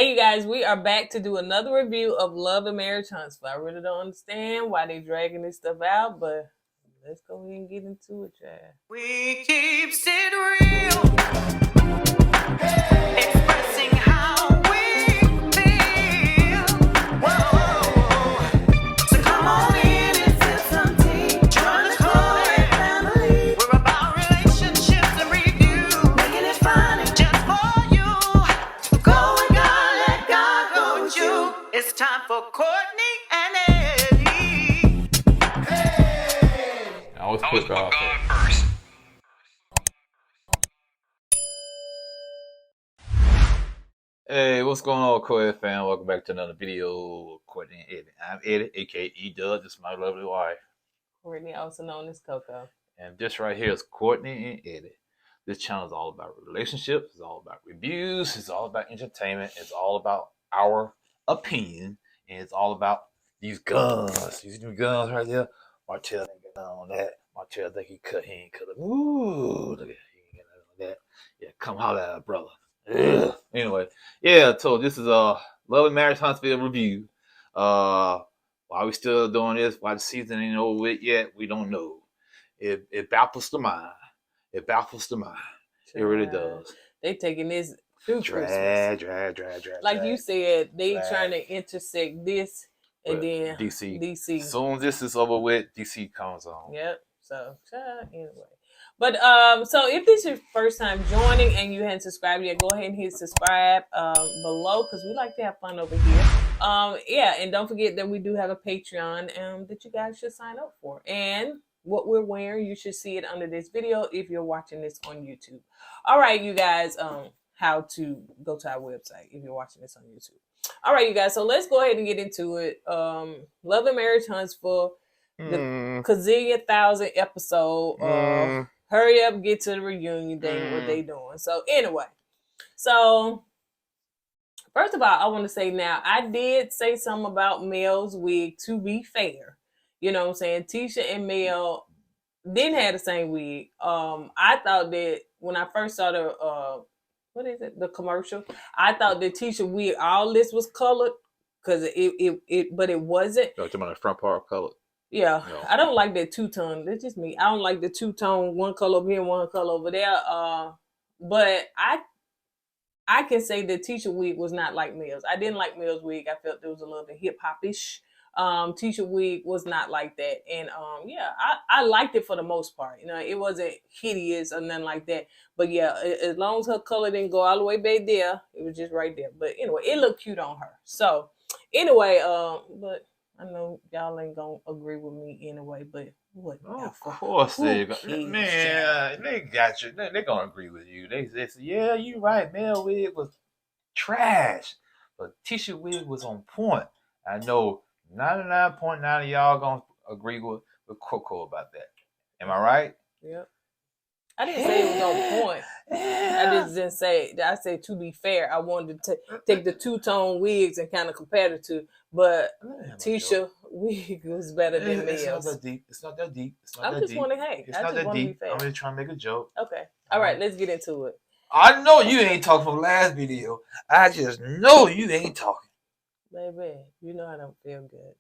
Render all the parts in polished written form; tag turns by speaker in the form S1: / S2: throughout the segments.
S1: Hey, you guys, we are back to do another review of Love and Marriage Huntsville. I really don't understand why they dragging this stuff out, but let's go ahead and get into it, child.
S2: We keep it real, expressing how we feel. Whoa. So come on in and sip some tea. Join the KOED family. We're about relationships and review, making it fun and just for you. Go with God, let God go with you. It's time for Courtney and Eddie.
S3: I always put God first. Hey, what's going on, KOED fam? Welcome back to another video. Courtney and Eddie. I'm Eddie, aka E-Dub. This is my lovely wife.
S1: Courtney, also known as Coco.
S3: And this right here is Courtney and Eddie. This channel is all about relationships. It's all about reviews. It's all about entertainment. It's all about our opinion. And it's all about these guns. These new guns right here. Martell ain't got nothing on that. Martell think he ain't cut it. Ooh, look at that. He ain't got nothing on that. Yeah, come holler at our brother. Ugh. Anyway, yeah, so this is a Love and Marriage Huntsville review. Why we still doing this? Why the season ain't over with yet? We don't know. It baffles the mind. It baffles the mind. It really does.
S1: They taking this through
S3: drag.
S1: Like you said, they trying to intersect this and then
S3: DC. As soon as this is over with, DC comes on.
S1: Yep. So anyway. But so if this is your first time joining and you hadn't subscribed yet, go ahead and hit subscribe below because we like to have fun over here. Yeah, and don't forget that we do have a Patreon that you guys should sign up for. And what we're wearing, you should see it under this video if you're watching this on YouTube. All right, you guys, how to go to our website if you're watching this on YouTube. All right, you guys, so let's go ahead and get into it. Love and Marriage Huntsville, the gazillion thousand episode. Hurry up, get to the reunion thing, what they doing. So anyway, so first of all, I want to say now, I did say something about Mel's wig, to be fair. You know what I'm saying? Tisha and Mel didn't have the same wig. I thought that when I first saw the, what is it? The commercial. I thought that Tisha wig, all this was colored because but it wasn't.
S3: You're talking about the front part colored.
S1: Yeah, no. I don't like that two-tone. That's just me. I don't like the two-tone, one color over here, one color over there. But I can say that Tisha wig was not like Mel's. I didn't like Mel's wig. I felt it was a little bit hip-hop-ish. Tisha wig was not like that. And yeah, I liked it for the most part. You know, it wasn't hideous or nothing like that. But yeah, as long as her color didn't go all the way back there, it was just right there. But anyway, it looked cute on her. So anyway, but I know y'all ain't gonna agree with me anyway, but what?
S3: Oh, of course they man, they got you. They gonna agree with you. They say, yeah, you right. Mel wig was trash, but Tisha wig was on point. I know 99.9 of y'all gonna agree with Coco about that. Am I right?
S1: Yep. I didn't say it was on point. I just didn't say. I said to be fair, I wanted to take the two-tone wigs and kind of compare the two. But Tisha wig was better than Mel's.
S3: It's not that deep. It's not that deep.
S1: I'm just wondering, hey,
S3: it's not that deep. I'm just trying to make a joke.
S1: Okay. All right, let's get into it.
S3: I know you ain't talking from last video. I just know you ain't talking.
S1: Baby, you know I don't feel good.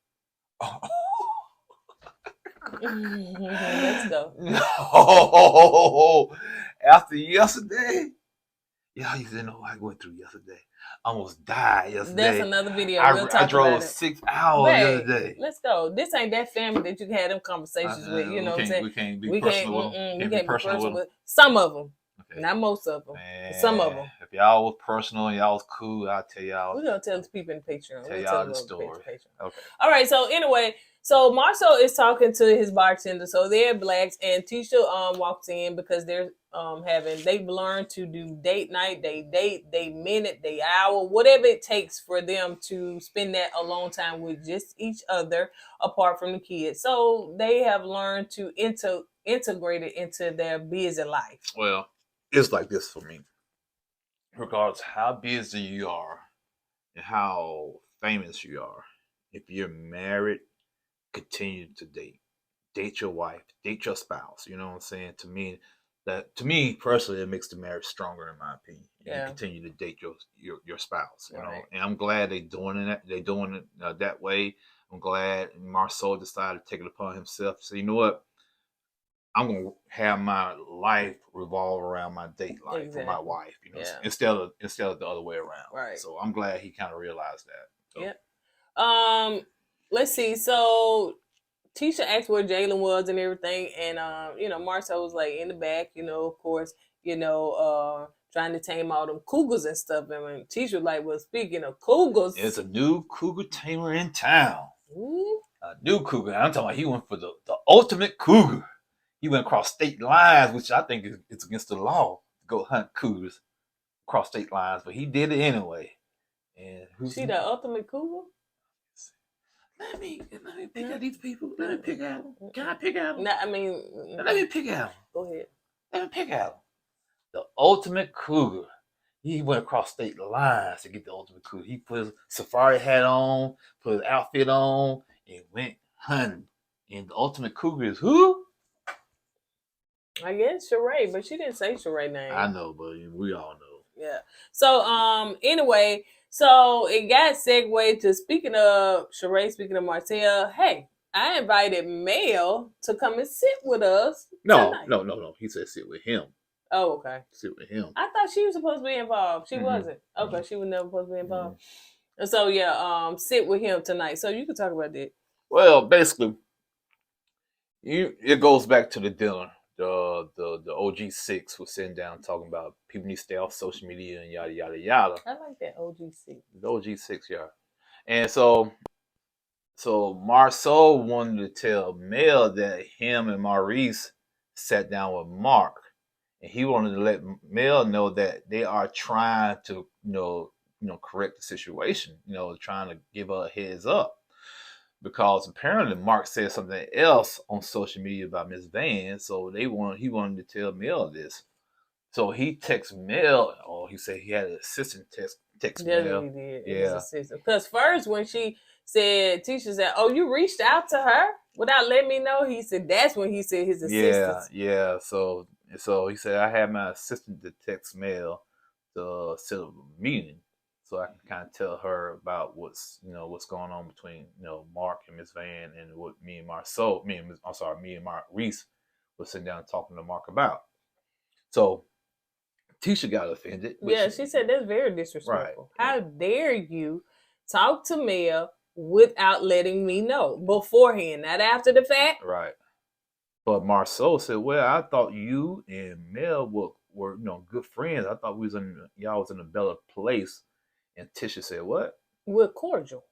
S1: Let's go.
S3: No. After yesterday, y'all used to know what I went through yesterday. I almost died yesterday.
S1: That's another video.
S3: I drove 6 hours yesterday.
S1: Let's go. This ain't that family that you can have them conversations with. You know what I'm saying?
S3: We can't be personal.
S1: We can't be personal with some of them. Okay. Not most of them. Man, some of them.
S3: If y'all was personal and y'all was cool, I'll tell y'all.
S1: We're going to tell the people in the Patreon.
S3: Tell y'all the story.
S1: Okay. All right. So anyway, so Marcel is talking to his bartender. So they're blacks, and Tisha walks in because they've learned to do date night, they minute, they hour, whatever it takes for them to spend that alone time with just each other apart from the kids. So they have learned to integrate it into their busy life.
S3: Well, it's like this for me. Regardless how busy you are and how famous you are, if you're married, continue to date. Date your wife, date your spouse. You know what I'm saying? To me, that to me personally, it makes the marriage stronger, in my opinion. And you
S1: Yeah.
S3: continue to date your spouse, you know.
S1: Right.
S3: And I'm glad they're doing it. They're doing it that way. I'm glad Marceau decided to take it upon himself. So you know what? I'm gonna have my life revolve around my date life for my
S1: Exactly.
S3: wife, you know,
S1: Yeah.
S3: instead of the other way around.
S1: Right.
S3: So I'm glad he kind of realized that. So,
S1: Yeah. Let's see. So Tisha asked where Jalen was and everything, and Marcel was like in the back, of course, trying to tame all them cougars and stuff. And when Tisha was like, well, speaking of cougars,
S3: there's a new cougar tamer in town.
S1: Ooh.
S3: A new cougar. I'm talking about he went for the ultimate cougar. He went across state lines, which I think is against the law to go hunt cougars across state lines, but he did it anyway. And who's
S1: She the ultimate cougar?
S3: Let me pick out these people. Let me pick out them. Can I pick out them?
S1: No, I mean,
S3: let me pick out them.
S1: Go ahead.
S3: Let me pick out them. The ultimate cougar. He went across state lines to get the ultimate cougar. He put his safari hat on, put his outfit on, and went hunting. And the ultimate cougar is who?
S1: I guess Sheree, but she didn't say Sheree name.
S3: I know, but we all know.
S1: Yeah. So anyway, so it got segued to speaking of Sheree, speaking of Martell, hey, I invited Mel to come and sit with us.
S3: No. He said sit with him.
S1: Oh, okay.
S3: Sit with him.
S1: I thought she was supposed to be involved. She wasn't. Okay, she was never supposed to be involved. And so sit with him tonight. So you can talk about that.
S3: Well, basically, it goes back to the dinner. The OG6 was sitting down talking about people need to stay off social media and yada yada yada.
S1: I like that OG6.
S3: The OG6, yeah. And so Marceau wanted to tell Mel that him and Maurice sat down with Mark, and he wanted to let Mel know that they are trying to correct the situation, trying to give her a heads up. Because apparently Mark said something else on social media about Miss Van, so he wanted to tell Mel this. So he texted Mel, or he said he had an assistant text Mel.
S1: He did.
S3: Yeah.
S1: Because first when she said, Tisha said, "Oh, you reached out to her without letting me know." He said that's when he said his assistant.
S3: Yeah. So he said I had my assistant to text Mel to set up a meeting, so I can kind of tell her about what's going on between Mark and Miss Van, and what me and Maurice was sitting down talking to Mark about. So Tisha got offended.
S1: Yeah, she said that's very disrespectful.
S3: Right.
S1: How dare you talk to Mel without letting me know beforehand, not after the fact?
S3: Right. But Marceau said, "Well, I thought you and Mel were good friends. I thought y'all was in a better place." And Tisha said, "What?"
S1: We're cordial.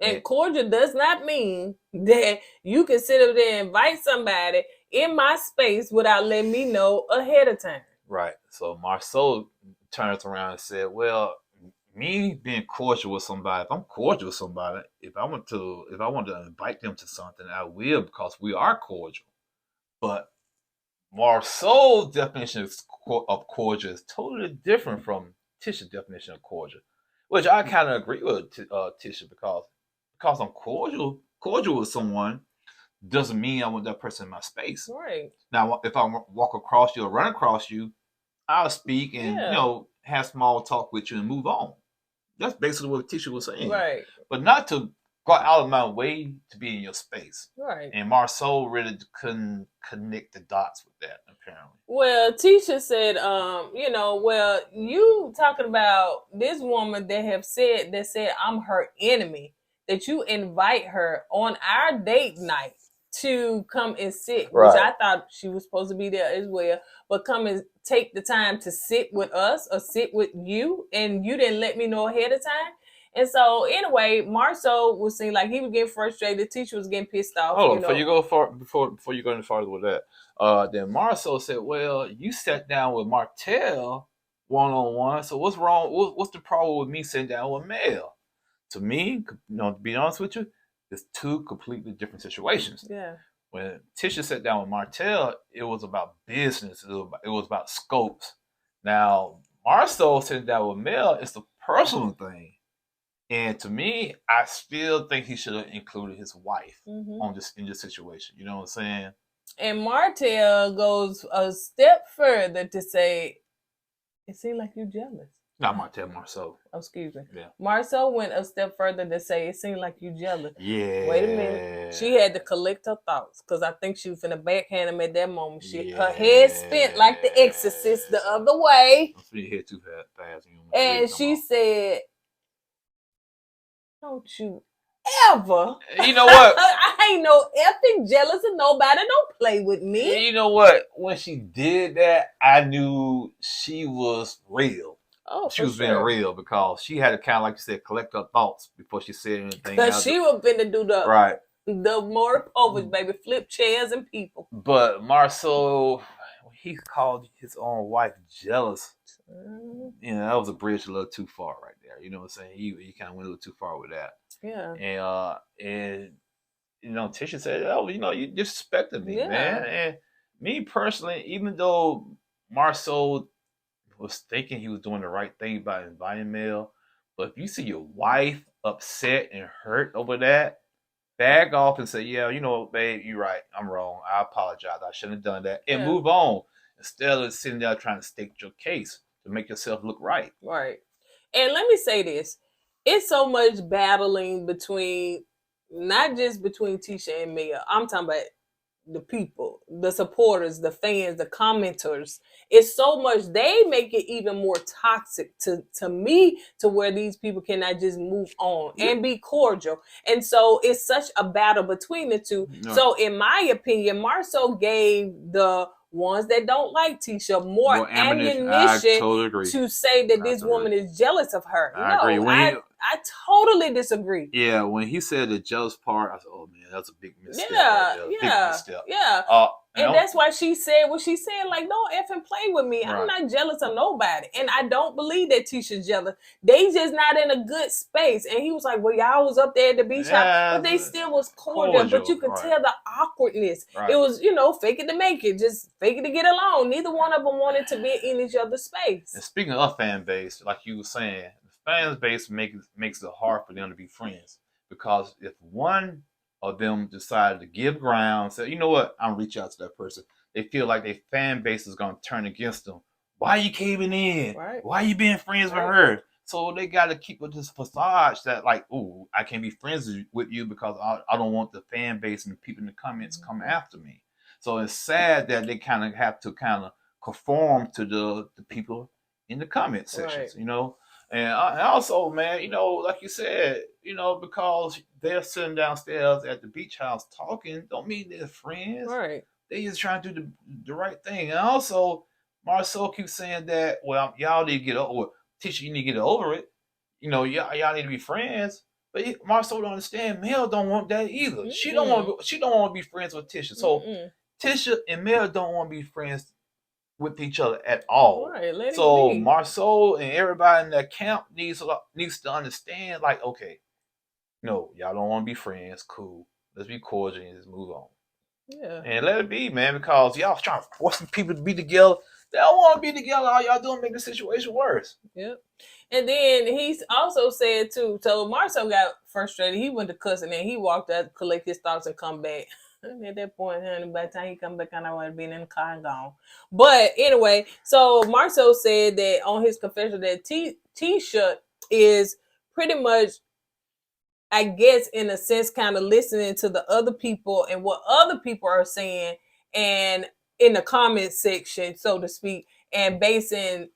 S1: And cordial does not mean that you can sit up there and invite somebody in my space without letting me know ahead of time.
S3: Right. So Marceau turns around and said, "Well, me being cordial with somebody, if I'm cordial with somebody, if I want to invite them to something, I will, because we are cordial. But Marceau's definition of cordial is totally different from Tisha's definition of cordial, which I kind of agree with Tisha, because I'm cordial with someone doesn't mean I want that person in my space.
S1: Right.
S3: Now, if I walk across you or run across you, I'll speak and have small talk with you and move on. That's basically what Tisha was saying.
S1: Right.
S3: But not to go out of my way to be in your space.
S1: Right.
S3: And Marceau really couldn't connect the dots with that, apparently.
S1: Well, Tisha said, you talking about this woman that said I'm her enemy, that you invite her on our date night to come and sit,
S3: Right.
S1: which I thought she was supposed to be there as well, but come and take the time to sit with us or sit with you, and you didn't let me know ahead of time. And so anyway, Marceau was seeing like he was getting frustrated. The teacher was getting pissed off.
S3: Hold on, before you go any farther with that, then Marceau said, "Well, you sat down with Martell one-on-one, so what's wrong? What's the problem with me sitting down with Mel?" To me, to be honest with you, it's two completely different situations.
S1: Yeah.
S3: When Tisha sat down with Martell, it was about business. It was about scopes. Now, Marceau sitting down with Mel, it's a personal thing. And to me, I still think he should have included his wife in this situation. You know what I'm saying?
S1: And Martell goes a step further to say, it seemed like you jealous.
S3: Not Martell, Marceau.
S1: Oh, excuse me.
S3: Yeah.
S1: Marceau went a step further to say, it seemed like you jealous.
S3: Yeah.
S1: Wait a minute. She had to collect her thoughts because I think she was finna backhand him at that moment. Her head spent like the Exorcist the other way.
S3: I'm spinning your head too fast.
S1: And she said, don't you ever.
S3: You know what?
S1: I ain't no effing jealous of nobody. Don't play with me.
S3: You know what? When she did that, I knew she was real.
S1: Oh,
S3: she was being real because she had to kind of, like you said, collect her thoughts before she said anything.
S1: Because she was finna do the more povers, baby, flip chairs and people.
S3: But Marceau, he called his own wife jealous. You know, that was a bridge a little too far right there. You know what I'm saying? He kind of went a little too far with that.
S1: Yeah.
S3: And you know, Tisha said, "Oh, you know, you disrespected me, man." And me personally, even though Marceau was thinking he was doing the right thing by inviting Mel, but if you see your wife upset and hurt over that, back off and say, "Yeah, you know, babe, you're right. I'm wrong. I apologize. I shouldn't have done that," and move on instead of sitting there trying to state your case to make yourself look right.
S1: Right. And let me say this: it's so much battling between, not just between Tisha and Mia. I'm talking about the people, the supporters, the fans, the commenters. It's so much, they make it even more toxic to me, to where these people cannot just move on and be cordial. And so it's such a battle between the two. So in my opinion, Marceau gave the ones that don't like Tisha more ammunition to say that this woman is jealous of her. I totally disagree.
S3: Yeah, when he said the jealous part, I said, "Oh man, that's a big misstep."
S1: And that's why she said what she said. Like, don't effing play with me. I'm not jealous of nobody, and I don't believe that Tisha's jealous. They just not in a good space. And he was like, "Well, y'all was up there at the beach house, but they still was cordial. But you could tell the awkwardness. It was, you know, fake it to make it, just fake it to get along. Neither one of them wanted to be in each other's space."
S3: And speaking of fan base, like you were saying, fan base makes it hard for them to be friends, because if one of them decided to give ground, say, "You know what, I'm gonna reach out to that person," they feel like their fan base is gonna turn against them. Why are you caving in? Why are you being friends with her? So they got to keep with this facade that, like, "Oh, I can't be friends with you because I don't want the fan base and the people in the comments come after me." So it's sad that they kind of have to kind of conform to the people in the comment sections, you know. And also, man, you know, like you said, you know, because they're sitting downstairs at the beach house talking, don't mean they're friends. They just trying to do the right thing. And also, Marceau keeps saying that, well, y'all need to get over it. Tisha, you need to get over it. You know, y'all need to be friends. But Marceau don't understand. Mel don't want that either. She don't want to be friends with Tisha. So Tisha and Mel don't want to be friends with each other at all. So Marceau and everybody in that camp needs to understand, like, okay, no, y'all don't want to be friends. Cool. Let's be cordial and just move on. Yeah. And let it be, man, because y'all trying to force people to be together. They don't want to be together. All y'all doing make the situation worse.
S1: Yep. And then he's also said too, so Marceau got frustrated. He went to cussing and he walked out, collect his thoughts and come back. At that point, honey, by the time he come back, I would have been in the car and gone. But anyway, so Marceau said that on his confession that Tisha is pretty much, I guess, in a sense, kind of listening to the other people and what other people are saying, and in the comment section, so to speak, and basing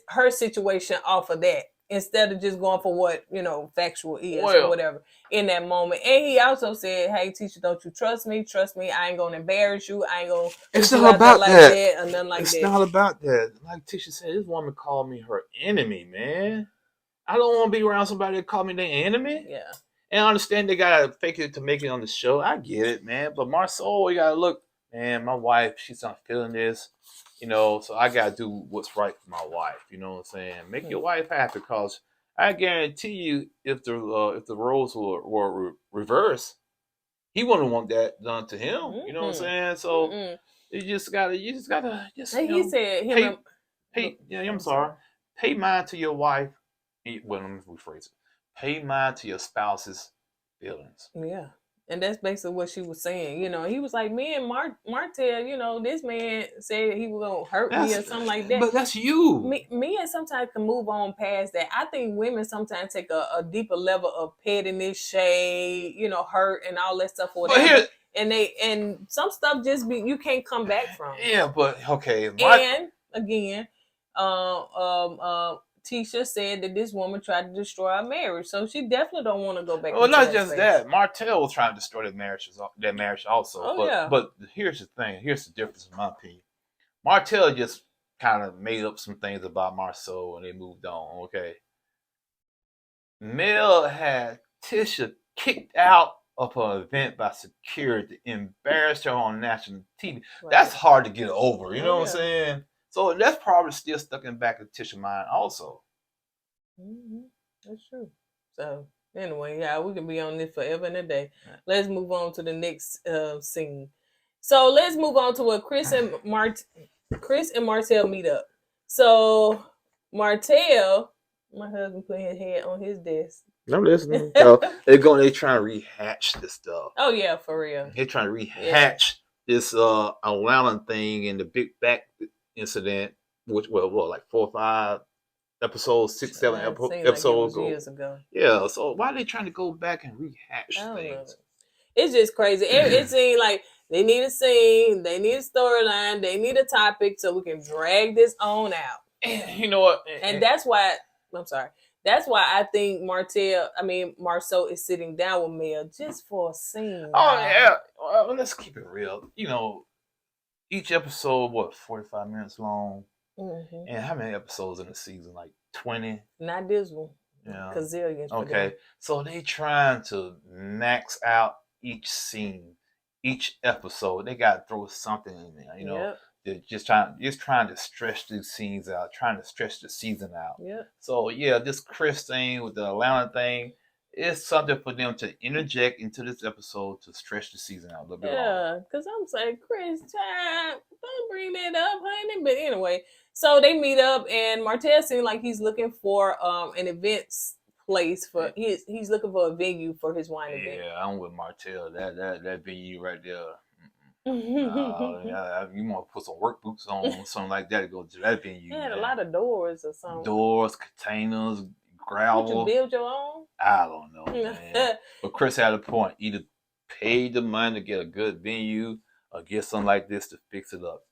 S1: her situation off of that, instead of just going for what, you know, factual is or whatever in that moment. And he also said, "Hey, Tisha, don't you trust me? Trust me. I ain't gonna embarrass you. I ain't gonna."
S3: It's not about that. Or nothing like that. It's not about that. Like Tisha said, this woman called me her enemy, man. I don't want to be around somebody that called me their enemy. Yeah. And I understand they gotta fake it to make it on the show. I get it, man. But Marceau, you gotta look, man. My wife, she's not feeling this. You know, so I gotta do what's right for my wife. You know what I'm saying? Make your wife happy, because I guarantee you, if the roles were reversed, he wouldn't want that done to him. You know what I'm saying? So you just gotta. He said, I'm sorry. Pay mind to your wife. Well, let me rephrase it. Pay mind to your spouse's feelings.
S1: Yeah. And that's basically what she was saying. He was like, me and Martell, this man said he was going to hurt me or something like that.
S3: But that's you.
S1: Men sometimes can move on past that. I think women sometimes take a deeper level of pettiness, shade, hurt and all that stuff. And some stuff you can't come back from.
S3: Yeah, but okay.
S1: And again, Tisha said that this woman tried to destroy our marriage, so she definitely don't want to go back.
S3: Well, not just that. Martell was trying to destroy that marriage also. But here's the thing. Here's the difference in my opinion. Martell just kind of made up some things about Marceau and they moved on. Okay. Mel had Tisha kicked out of her event by security, embarrassed her on national TV. Right. That's hard to get over. You know what I'm saying? So that's probably still stuck in the back of Tisha's mind also.
S1: Mm-hmm. That's true. So anyway, yeah, we can be on this forever and a day. Let's move on to the next scene. So let's move on to where Chris and Martell meet up. So Martell, my husband put his head on his desk.
S3: I'm listening. So they trying to rehatch this stuff.
S1: Oh yeah, for real.
S3: They're trying to rehatch this Atlanta thing and the big back incident, which like 4 or 5 episodes, 6, 7 episodes ago.
S1: Years ago.
S3: Yeah. So why are they trying to go back and rehash things?
S1: It's just crazy. It seems like they need a scene, they need a storyline, they need a topic so we can drag this on out.
S3: And you know what?
S1: And that's why I'm sorry. That's why I think Marceau is sitting down with Mel just for a scene.
S3: Oh yeah. Well, let's keep it real. Each episode 45 minutes long. Mm-hmm. And how many episodes in the season? Like 20?
S1: Not this one. Yeah. Gazillions.
S3: Okay. So they trying to max out each scene, each episode. They got to throw something in there, Yep. They're just trying to stretch these scenes out, trying to stretch the season out.
S1: Yeah.
S3: So yeah, this Chris thing with the Atlanta thing is something for them to interject into this episode to stretch the season out a little bit longer.
S1: Yeah, because I'm saying, Chris, don't bring that up, honey. But anyway, so they meet up, and Martell seems like he's looking for an events place for he's looking for a venue for his wine event.
S3: Yeah, I'm with Martell. That venue right there. You want to put some work boots on, something like that to go to that venue.
S1: Had a lot of doors or something.
S3: Doors, containers, gravel.
S1: Would you build your own?
S3: I don't know, man. But Chris had a point. Either pay the money to get a good venue or get something like this to fix it up.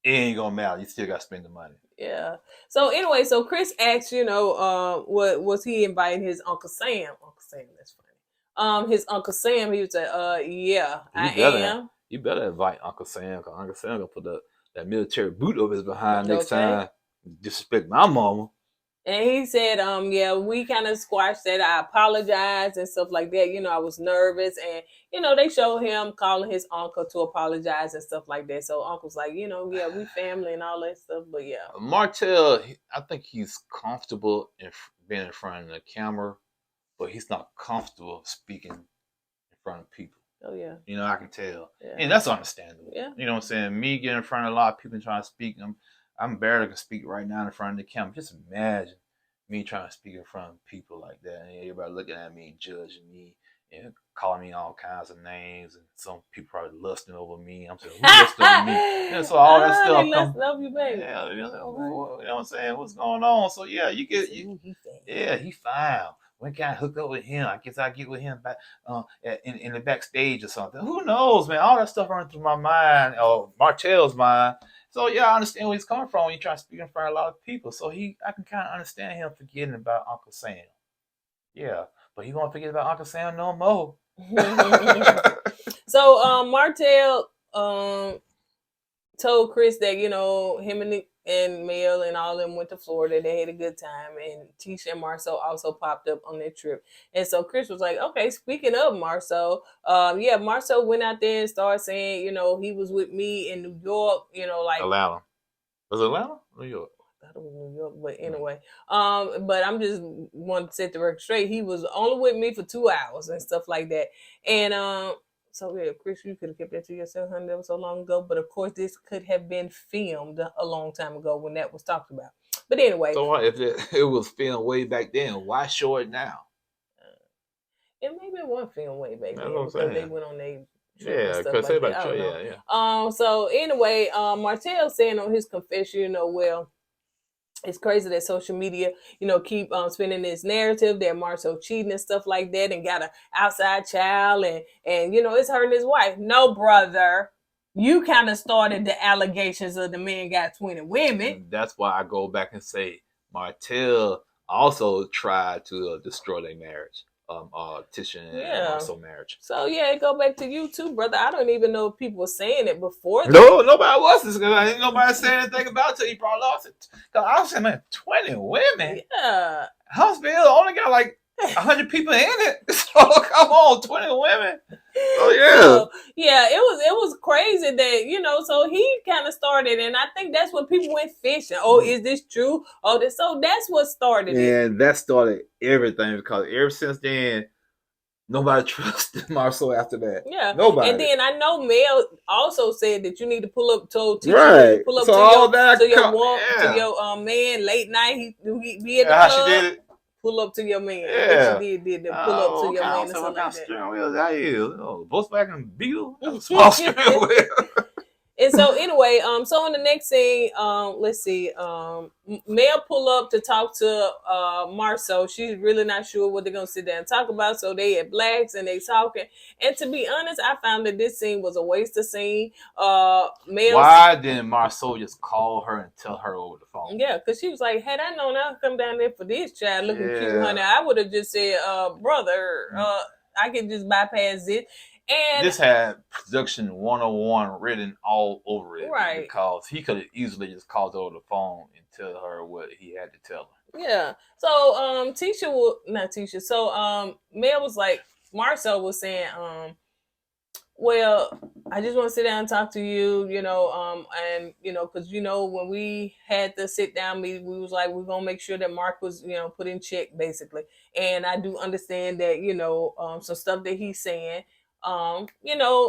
S3: It ain't gonna matter. You still got to spend the money.
S1: Yeah. So anyway, Chris asked, what was he inviting his Uncle Sam? Uncle Sam, that's funny. His Uncle Sam, he would say, yeah, I am.
S3: You better invite Uncle Sam, because Uncle Sam gonna put that military boot over his behind next time. Disrespect my mama.
S1: And he said, we kind of squashed that. I apologize and stuff like that. I was nervous. And, they showed him calling his uncle to apologize and stuff like that. So uncle's like, we family and all that stuff. But yeah.
S3: Martell, I think he's comfortable in being in front of the camera, but he's not comfortable speaking in front of people.
S1: Oh, yeah.
S3: I can tell. Yeah. And that's understandable.
S1: Yeah.
S3: You know what I'm saying? Me getting in front of a lot of people and trying to speak, I'm barely can speak right now in front of the camera. Just imagine me trying to speak in front of people like that. And everybody looking at me and judging me and calling me all kinds of names. And some people probably lusting over me. I'm saying, who's lusting over me? And so all that stuff.
S1: They lusting over you, baby.
S3: Yeah, you know what I'm saying? What's going on? So yeah, he fine. When can I hook up with him? I guess I get with him back in the backstage or something. Who knows, man? All that stuff running through my mind, or Martell's mind. So yeah, I understand where he's coming from when you try to speak in front of a lot of people. So I can kind of understand him forgetting about Uncle Sam. Yeah, but he won't forget about Uncle Sam no more.
S1: So Martell told Chris that him and Mel and all of them went to Florida. They had a good time, and Tisha and Marceau also popped up on their trip. And so Chris was like, okay, speaking of Marceau, Marceau went out there and started saying, he was with me in New York, like
S3: Atlanta. Was it Atlanta? New York.
S1: I thought it was New York, but anyway. But I'm just wanting to set the record straight. He was only with me for 2 hours and stuff like that. And so yeah, Chris, you could have kept that to yourself, honey. That was so long ago. But of course, this could have been filmed a long time ago when that was talked about. But anyway.
S3: So what if it was filmed way back then? Why show it now?
S1: It maybe one film way back
S3: That's
S1: then
S3: what I'm
S1: because they
S3: saying.
S1: went on their trip and
S3: Yeah,
S1: stuff
S3: because say
S1: like that.
S3: about
S1: I don't know.
S3: yeah.
S1: So anyway, Martell saying on his confession, well, it's crazy that social media, keep spinning this narrative that Marcel cheating and stuff like that, and got an outside child, and it's hurting his wife. No, brother, you kind of started the allegations of the man got 20 women.
S3: And that's why I go back and say Martell also tried to destroy their marriage. Tisha and Marcel marriage.
S1: So yeah, it go back to you too, brother. I don't even know if people were saying it before that.
S3: No, nobody was. Ain't nobody saying anything about it till he probably lost it. Cause I was saying, man, 20 women.
S1: Yeah.
S3: Huntsville only got like 100 people in it. So come on, 20 women. Oh yeah.
S1: So, yeah, it was crazy that, so he kind of started, and I think that's when people went fishing. Oh, is this true? Oh, so that's what started it.
S3: And that started everything because ever since then, nobody trusted Marcel after that.
S1: Yeah.
S3: Nobody.
S1: And then I know Mel also said that you need to pull up to
S3: Right.
S1: pull up
S3: So
S1: to
S3: all
S1: your
S3: that
S1: to your
S3: co-
S1: one,
S3: yeah.
S1: to your man late night. He be at the
S3: how
S1: club.
S3: she did it.
S1: Pull up to your man.
S3: Yeah.
S1: What you did to pull up to your man or something like that.
S3: Steering wheel that is. Volkswagen Beetle. That's a small steering wheel.
S1: And so anyway, so in the next scene, let's see, Mel pull up to talk to Marceau. She's really not sure what they're gonna sit down and talk about. So they at Blacks and they talking. And to be honest, I found that this scene was a waste of scene.
S3: Why didn't Marceau just call her and tell her over the phone?
S1: Yeah, because she was like, had I known I'd come down there for this child looking cute, honey, I would have just said, brother, I can just bypass it. And
S3: this had production 101 written all over it.
S1: Right.
S3: Because he could have easily just called her over the phone and tell her what he had to tell her.
S1: Yeah. So Mel was like, Marcel was saying, well, I just want to sit down and talk to you, and because when we had the sit down meeting, we was like, we're gonna make sure that Mark was, put in check, basically. And I do understand that, some stuff that he's saying,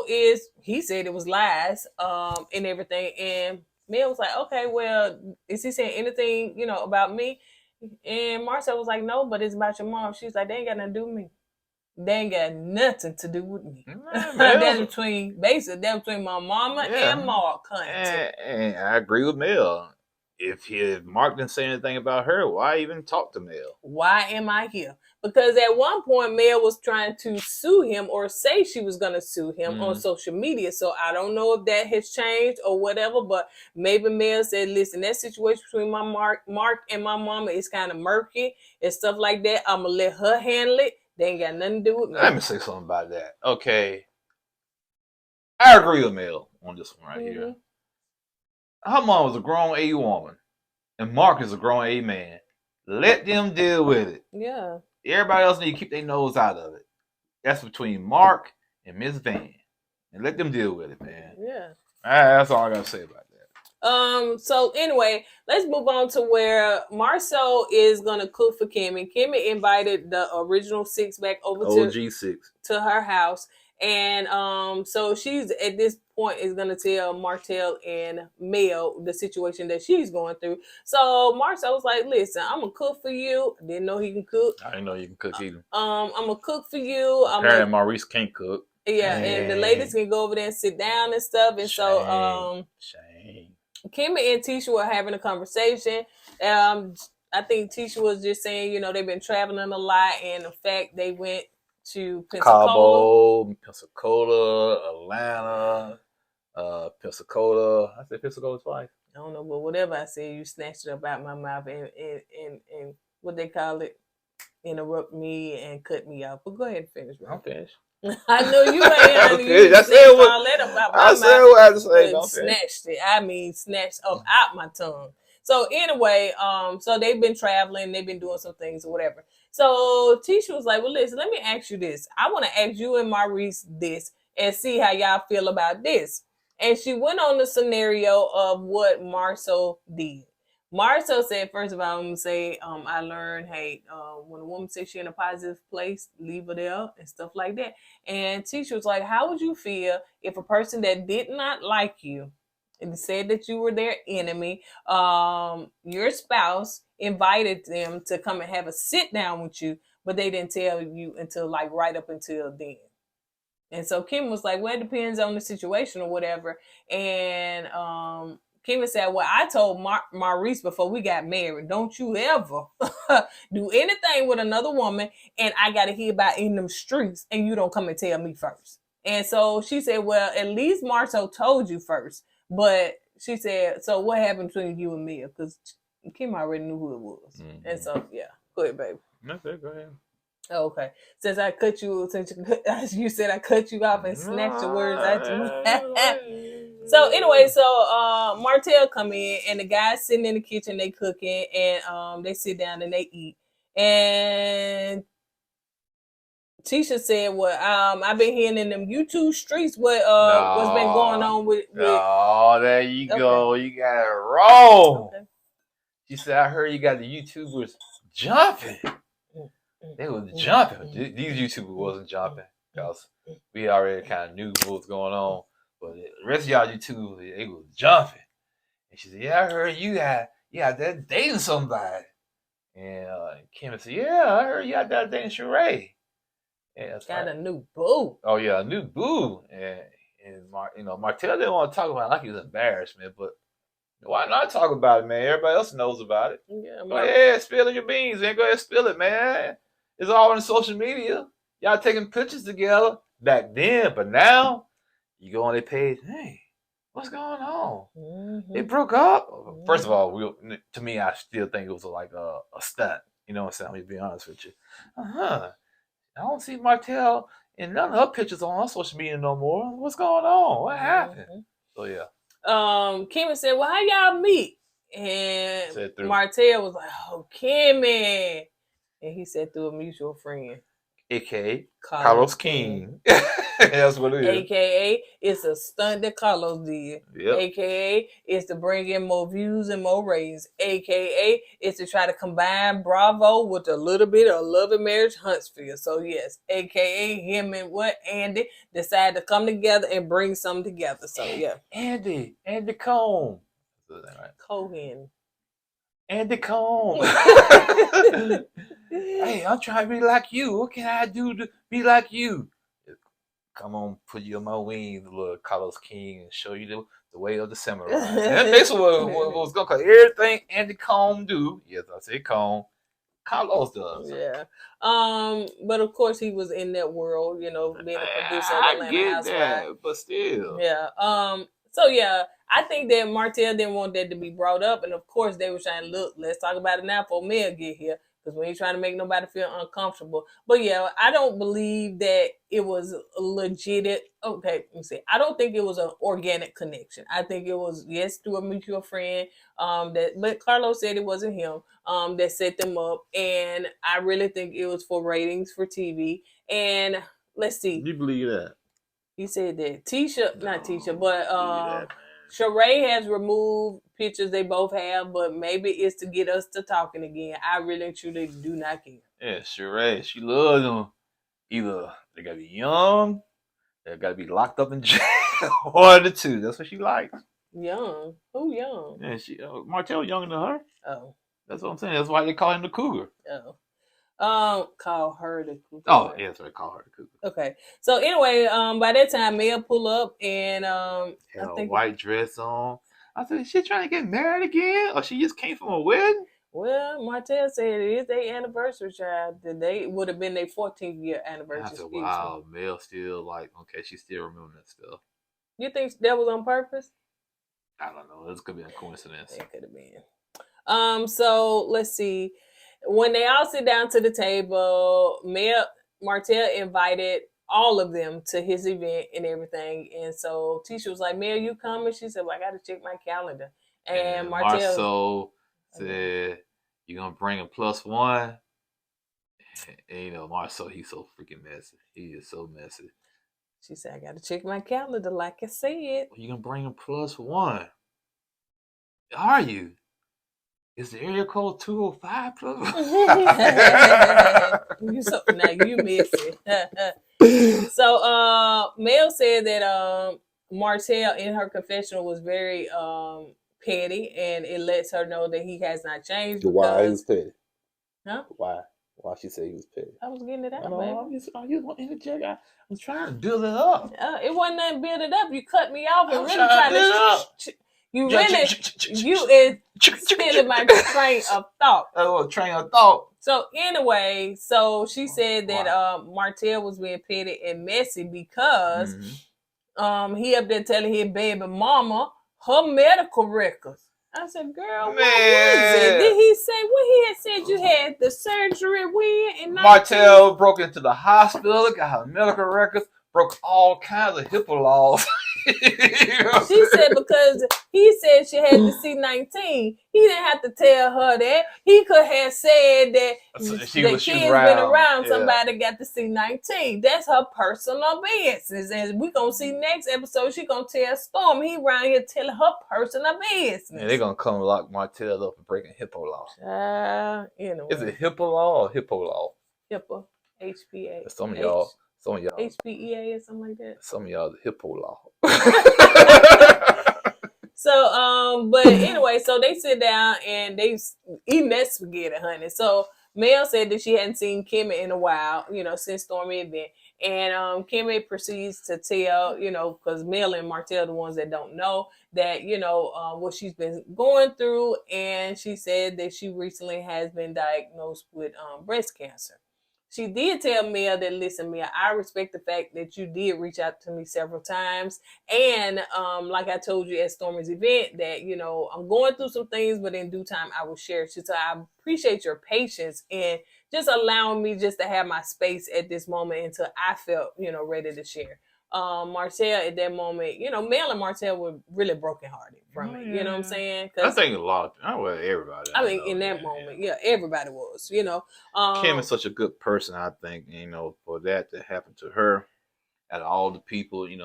S1: is he said it was lies, and everything. And Mel was like, okay, well, is he saying anything, about me? And Marcel was like, no, but it's about your mom. She's like, they ain't got nothing to do with me. They ain't got nothing to do with me. That's between my mama and Mark.
S3: And I agree with Mel. If Mark didn't say anything about her, why even talk to Mel?
S1: Why am I here? Because at one point, Mel was trying to sue him or say she was going to sue him on social media. So I don't know if that has changed or whatever, but maybe Mel said, listen, that situation between my Mark and my mama is kind of murky and stuff like that. I'm going to let her handle it. They ain't got nothing to do with me.
S3: Let me say something about that. Okay. I agree with Mel on this one right here. Her mom was a grown A woman, and Mark is a grown A man. Let them deal with it.
S1: Yeah.
S3: Everybody else need to keep their nose out of it. That's between Mark and Miss Van. And let them deal with it, man.
S1: Yeah.
S3: That's all I got to say about that.
S1: So anyway, let's move on to where Marcel is gonna cook for Kimmy. Kimmy invited the original six back over to her house, and so she's at this point is gonna tell Martell and Mel the situation that she's going through. So Marcel was like, "Listen, I'm gonna cook for you." Didn't know he can cook.
S3: I didn't know you can cook either.
S1: I'm gonna cook for you.
S3: Apparently, Maurice can't cook.
S1: Yeah, and the ladies can go over there and sit down and stuff. And
S3: Shame.
S1: Kimmy and Tisha were having a conversation. I think Tisha was just saying, they've been traveling a lot, and the fact they went to
S3: Pensacola, Atlanta, Pensacola. I said Pensacola twice.
S1: I don't know, but whatever I said, you snatched it up out my mouth and what they call it, interrupt me and cut me off. But go ahead and finish.
S3: I'm finished.
S1: I know you ain't. You
S3: I said what
S1: all that about my
S3: I
S1: mouth.
S3: said what I had to say.
S1: Snatched it. I mean, snatched up out my tongue. So anyway, so they've been traveling. They've been doing some things or whatever. So Tisha was like, well, listen, let me ask you this. I want to ask you and Maurice this and see how y'all feel about this. And she went on the scenario of what Marceau did. Marceau said, first of all, I'm going to say, I learned, hey, when a woman says she's in a positive place, leave her there and stuff like that. And Tisha was like, how would you feel if a person that did not like you and said that you were their enemy, your spouse invited them to come and have a sit down with you, but they didn't tell you until like right up until then. And so Kim was like, well, it depends on the situation or whatever. And Kim said, well, I told Maurice before we got married, don't you ever do anything with another woman, and I got to hear about in them streets, and you don't come and tell me first. And so she said, well, at least Marceau told you first. But she said, so what happened between you and Mia? Because Kim already knew who it was. Mm-hmm. And so, yeah. Go ahead, baby.
S3: Okay, go ahead.
S1: Okay. Since I cut you, as you said, I cut you off and snatched the words out your mouth. So anyway, Martell come in, and the guys sitting in the kitchen, they cooking, and they sit down and they eat. And Tisha said, well, I've been hearing in them YouTube streets what's been going on with
S3: Oh, there you go. You got it wrong. Okay. She said, I heard you got the YouTubers jumping. They was jumping. These YouTubers wasn't jumping because we already kind of knew what was going on. But the rest of y'all YouTubers, they was jumping. And she said, yeah, I heard you got that dating somebody. And Kim said, yeah, I heard you got that dating Sheree. And
S1: got a new boo.
S3: Oh yeah, a new boo. And Martell didn't want to talk about it like he was embarrassed, man. But why not talk about it, man? Everybody else knows about it. Yeah, go ahead, spill your beans, man. Go ahead, spill it, man. It's all on social media. Y'all taking pictures together back then, but now you go on their page. Hey, what's going on? Mm-hmm. They broke up. Mm-hmm. First of all, to me, I still think it was like a stunt. You know what I'm saying? Let me be honest with you. I don't see Martell in none of her pictures on her social media no more. What's going on? What happened? Mm-hmm. So yeah.
S1: Kimmy said, well, how y'all meet? And Martell was like, oh, Kimmy. And he said through a mutual friend.
S3: A.K.A. Carlos King. That's what it is.
S1: A.K.A. it's a stunt that Carlos did. Yep. A.K.A. it's to bring in more views and more ratings. A.K.A. it's to try to combine Bravo with a little bit of Love and Marriage Huntsville. So yes, A.K.A. him and Andy decided to come together and bring something together. So yeah.
S3: Andy Cohn.
S1: Right? Cohen.
S3: Andy Cohn. Hey, I'm trying to be like you. What can I do to be like you? Come on, put you on my wings, little Carlos King, and show you the way of the samurai. That's basically what was going to call everything Andy Cohn do. Yes, I say Cohn. Carlos does.
S1: Yeah. But of course he was in that world, being a producer of Atlanta Housewives.
S3: That, but still.
S1: Yeah. So yeah, I think that Martell didn't want that to be brought up, and of course they were trying to look. Let's talk about it now before Mel get here, because we ain't trying to make nobody feel uncomfortable. But yeah, I don't believe that it was legit. Okay, let me see. I don't think it was an organic connection. I think it was through a mutual friend. But Carlos said it wasn't him. That set them up, and I really think it was for ratings for TV. And let's see.
S3: You believe that?
S1: He said that not Tisha, but Sheree has removed pictures they both have, but maybe it's to get us to talking again. I really and truly do not care.
S3: Yeah, Sheree, she loves them. Either they gotta be young, they gotta be locked up in jail, or the two. That's what she likes.
S1: Young? Who young?
S3: Yeah, Martell younger than her.
S1: Oh,
S3: that's what I'm saying. That's why they call him the Cougar.
S1: Oh. Call her the Cougar.
S3: Oh, yeah, that's right. Call her the Cougar.
S1: Okay. So anyway, by that time, Mel pull up and
S3: had a white dress on. I said, is she trying to get married again, or she just came from a wedding?
S1: Well, Martell said it is their anniversary, child. They would have been their 14th year anniversary.
S3: I said, wow, Mel still she still remembering that stuff.
S1: You think that was on purpose?
S3: I don't know. This could be a coincidence.
S1: It could have been. So let's see. When they all sit down to the table, Martell invited all of them to his event and everything. And so Tisha was like, Mel, you coming? She said, well, I got to check my calendar. And
S3: Marcel said, you're going to bring a +1? And Marcel, he's so freaking messy. He is so messy.
S1: She said, I got to check my calendar, like I said.
S3: You're going to bring a +1? Are you? Is the area code 205 plus?
S1: Now you miss it. So Mel said that Martell in her confessional was very petty, and it lets her know that he has not changed.
S4: Why he was petty?
S1: Huh?
S4: Why
S3: Why she said he was petty?
S1: I was getting it out,
S3: No,
S1: baby.
S3: I'm just want to interject. I'm trying to build it up.
S1: It wasn't nothing building up. You cut me off and
S3: I'm
S1: really
S3: trying to build it up.
S1: you really you is stealing my train of thought.
S3: Oh, train of thought.
S1: So anyway, so she said that Martell was being petty and messy because he up there telling his baby mama her medical records. I said, girl, what was it? Did he say what he had said you had the surgery when? And
S3: Martell broke into the hospital, got her medical records, broke all kinds of HIPAA laws.
S1: She said because he said she had the C-19. He didn't have to tell her that. He could have said that the kids been around somebody got the C-19. That's her personal business. And we gonna see next episode, she gonna tell Storm he around here telling her personal business.
S3: And they're gonna come lock Martell up for breaking HIPAA law.
S1: Anyway.
S3: Is it HIPAA law or HIPAA law?
S1: HIPAA. HPA.
S3: Some of y'all.
S1: HPEA or something like that.
S3: Some of y'all the HIPAA law.
S1: So, but anyway, so they sit down and they eating that spaghetti, honey. So Mel said that she hadn't seen Kimmy in a while, since Stormy had been. And Kimmy proceeds to tell, because Mel and Martell are the ones that don't know that, what she's been going through. And she said that she recently has been diagnosed with breast cancer. She did tell Mel that, listen, Mel, I respect the fact that you did reach out to me several times. And like I told you at Stormy's event that, I'm going through some things, but in due time, I will share. She said, I appreciate your patience and just allowing me just to have my space at this moment until I felt, ready to share. Martell at that moment, Mel and Martell were really brokenhearted from it. You know what I'm saying?
S3: I think a lot of everybody.
S1: I mean, in that moment, everybody was,
S3: Kim is such a good person, I think, for that to happen to her, out of all the people, it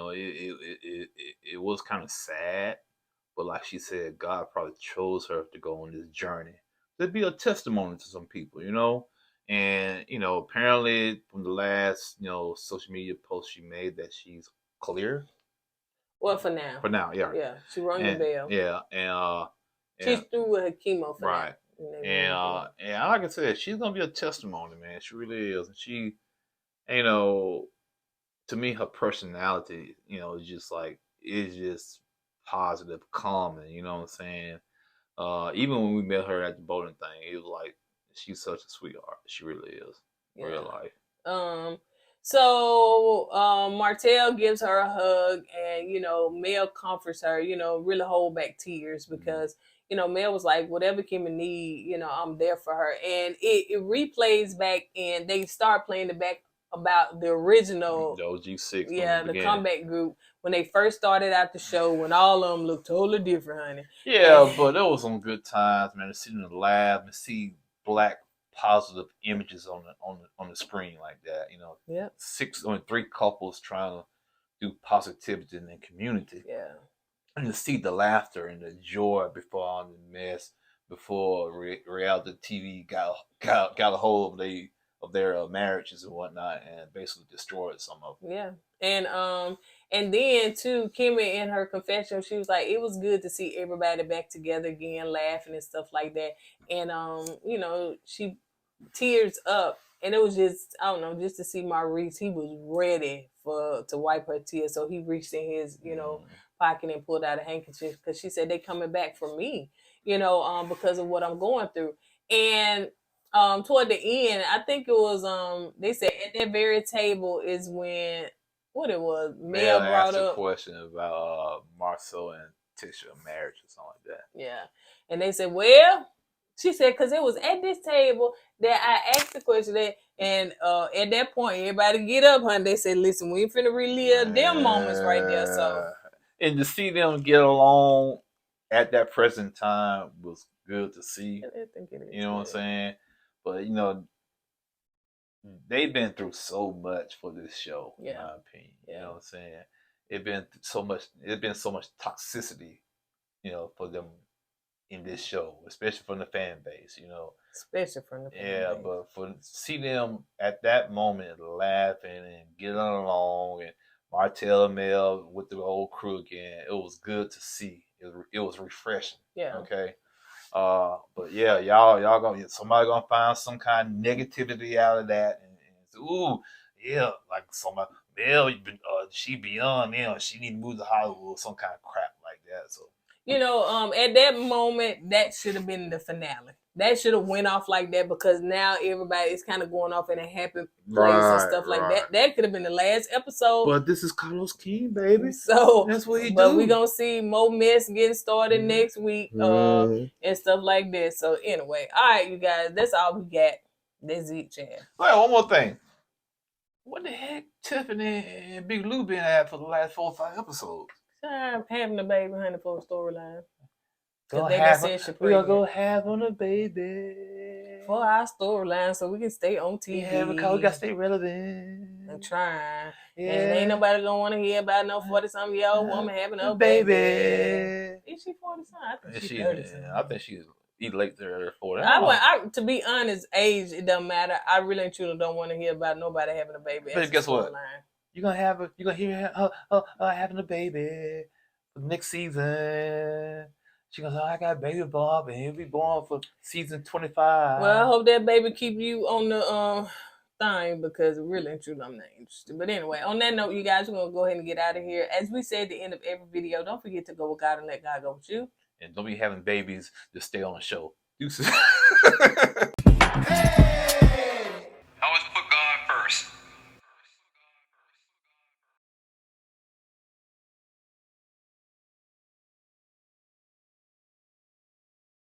S3: was kind of sad. But like she said, God probably chose her to go on this journey to be a testimony to some people, And, apparently from the last, social media post she made that she's clear.
S1: Well, for now.
S3: For now, yeah.
S1: Yeah, she rung the bell.
S3: Yeah, and
S1: she's through with her chemo for
S3: right. Now. And like I said, she's gonna be a testimony, man. She really is. And she, to me, her personality, is just positive, calming. You know what I'm saying? Even when we met her at the bowling thing, it was like she's such a sweetheart. She really is in real life.
S1: So Martell gives her a hug, and Mel comforts her. Really hold back tears because Mel was like, whatever Kimmy need, I'm there for her. And it replays back, and they start playing it back about the original,
S3: the OG6,
S1: the comeback group when they first started out the show, when all of them looked totally different, honey.
S3: Yeah, but there was some good times, man. To sit in the lab and see black positive images on the screen like that, Yeah. 3 couples trying to do positivity in the community.
S1: Yeah.
S3: And to see the laughter and the joy before all the mess, before reality TV got a hold of their marriages and whatnot, and basically destroyed some of them.
S1: Yeah. And then too, Kimmy in her confession, she was like, it was good to see everybody back together again, laughing and stuff like that. And she tears up, and it was just, I don't know, just to see Maurice, he was ready to wipe her tears. So he reached in his, pocket and pulled out a handkerchief, because she said they coming back for me, because of what I'm going through. And toward the end, I think it was they said at that very table is when Mel brought up
S3: a question about Marcel and Tisha marriage or something like that.
S1: Yeah. And they said, well, she said, because it was at this table that I asked the question that, and at that point, everybody get up, honey. They said, listen, we ain't finna relive them moments right there. So,
S3: and to see them get along at that present time was good to see.
S1: I think it is.
S3: You know what I'm saying? But they've been through so much for this show, in my opinion. You know what I'm saying? It's been so much toxicity, for them in this show, especially from the fan base,
S1: Especially from the fan base.
S3: But for see them at that moment laughing and getting along, and Martell and Mel with the whole crew again, it was good to see. It was refreshing.
S1: Yeah.
S3: Okay. But But yeah, y'all gonna somebody gonna find some kind of negativity out of that, and say, ooh, yeah, like somebody, Mel, she beyond Mel, she need to move to Hollywood, some kind of crap like that. So
S1: at that moment, that should have been the finale. That should have went off like that because now everybody is kind of going off in a happy place and stuff like that. That could have been the last episode.
S3: But this is Carlos King, baby.
S1: So
S3: that's what he do.
S1: But we gonna see more mess getting started next week, and stuff like that. So anyway, all right, you guys, that's all we got. That's it, Chad.
S3: All right, one more thing. What the heck Tiffany and Big Lou been at for the last 4 or 5 episodes?
S1: Having a baby, honey, for a storyline.
S3: We gonna go have on a baby
S1: for our storyline, so we can stay on TV.
S3: Yeah, because we gotta stay relevant.
S1: I'm trying.
S3: Yeah.
S1: And ain't nobody gonna want to hear about no 40-something-year-old woman having a baby. Is she 40-something? I think she's 30-something.
S3: I think she's late 30 or 40.
S1: To be honest, age, it doesn't matter. I really and truly don't want to hear about nobody having a baby.
S3: But guess what? You're gonna hear her having a baby for next season. She goes, I got a baby bump, and he'll be born for season 25.
S1: Well, I hope that baby keep you on the thing because really and truly I'm not interested. But anyway, on that note, you guys, we're going to go ahead and get out of here. As we say at the end of every video, don't forget to go with God and let God go with you.
S3: And don't be having babies, just stay on the show. Deuces.